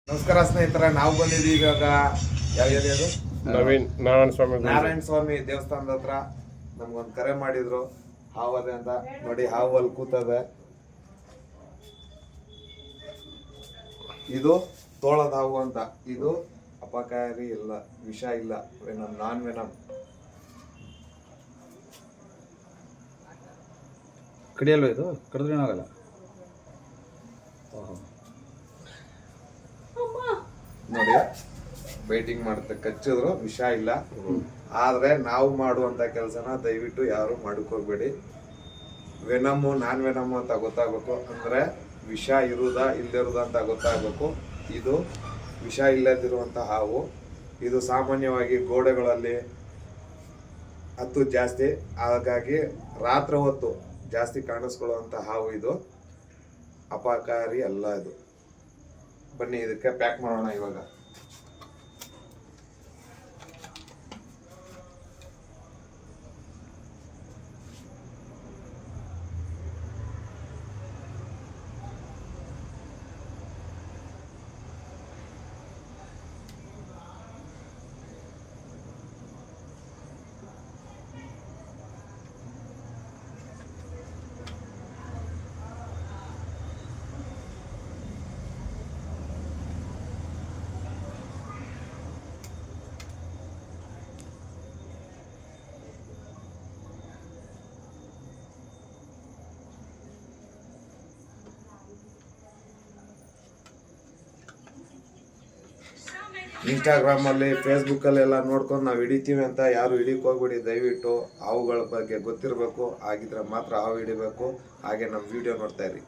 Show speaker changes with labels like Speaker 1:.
Speaker 1: ನಮಸ್ಕಾರ ಸ್ನೇಹಿತರೆ, ನಾವು ಬಂದಿದ್ದೀವಿ ಇವಾಗ ಯಾವ ಏರಿಯಾದು ನಾರಾಯಣ ಸ್ವಾಮಿ ದೇವಸ್ಥಾನದ ಹತ್ರ. ನಮ್ಗೊಂದು ಕರೆ ಮಾಡಿದ್ರು ಹಾವದೆ ಅಂತ. ನೋಡಿ ಹಾವು ಅಲ್ಲಿ ಕೂತದೆ. ಇದು ತೋಳದ ಹಾವು ಅಂತ. ಇದು ಅಪಾಯಕಾರಿ ಇಲ್ಲ, ವಿಷ ಇಲ್ಲ, ವೆನಮ್, ನಾನ್ ವೆನಮ್.
Speaker 2: ಕಡಿಯಲ್ವ ಇದು? ಕಡಿದ್ರೆ ಏನಾಗಲ್ಲ.
Speaker 1: ನೋಡಿ ಬೈಟಿಂಗ್ ಮಾಡುತ್ತೆ, ಕಚ್ಚಿದ್ರು ವಿಷ ಇಲ್ಲ. ಆದ್ರೆ ನಾವು ಮಾಡುವಂತ ಕೆಲಸನ ದಯವಿಟ್ಟು ಯಾರು ಹೋಗ್ಬೇಡಿ. ವೆನಮ್ಮು ನಾನ್ ವೆನಮ್ಮು ಅಂತ ಗೊತ್ತಾಗಬೇಕು. ಅಂದ್ರೆ ವಿಷ ಇರುವುದಾ ಇಲ್ಲದಿರುವುದಾ ಅಂತ ಗೊತ್ತಾಗಬೇಕು. ಇದು ವಿಷ ಇಲ್ಲದಿರುವಂತ ಹಾವು. ಇದು ಸಾಮಾನ್ಯವಾಗಿ ಗೋಡೆಗಳಲ್ಲಿ ಹತ್ತು ಜಾಸ್ತಿ, ಹಾಗಾಗಿ ರಾತ್ರಿ ಹೊತ್ತು ಜಾಸ್ತಿ ಕಾಣಿಸ್ಕೊಳ್ಳುವಂತ ಹಾವು. ಇದು ಅಪಾಯಕಾರಿ ಅಲ್ಲ. ಇದು ಬನ್ನಿ ಇದಕ್ಕೆ ಪ್ಯಾಕ್ ಮಾಡೋಣ ಇವಾಗ. ಇನ್ಸ್ಟಾಗ್ರಾಮಲ್ಲಿ, ಫೇಸ್ಬುಕ್ಕಲ್ಲೆಲ್ಲ ನೋಡ್ಕೊಂಡು ನಾವು ಹಿಡಿತೀವಿ ಅಂತ ಯಾರು ಹಿಡಿಯಕ್ಕೆ ಹೋಗ್ಬಿಡಿ. ದಯವಿಟ್ಟು ಹಾವುಗಳ ಬಗ್ಗೆ ಗೊತ್ತಿರಬೇಕು. ಆಗಿದ್ರೆ ಮಾತ್ರ ಹಾವು ಹಿಡಿಬೇಕು. ಹಾಗೆ ನಮ್ಮ ವಿಡಿಯೋ ನೋಡ್ತಾ ಇರಿ.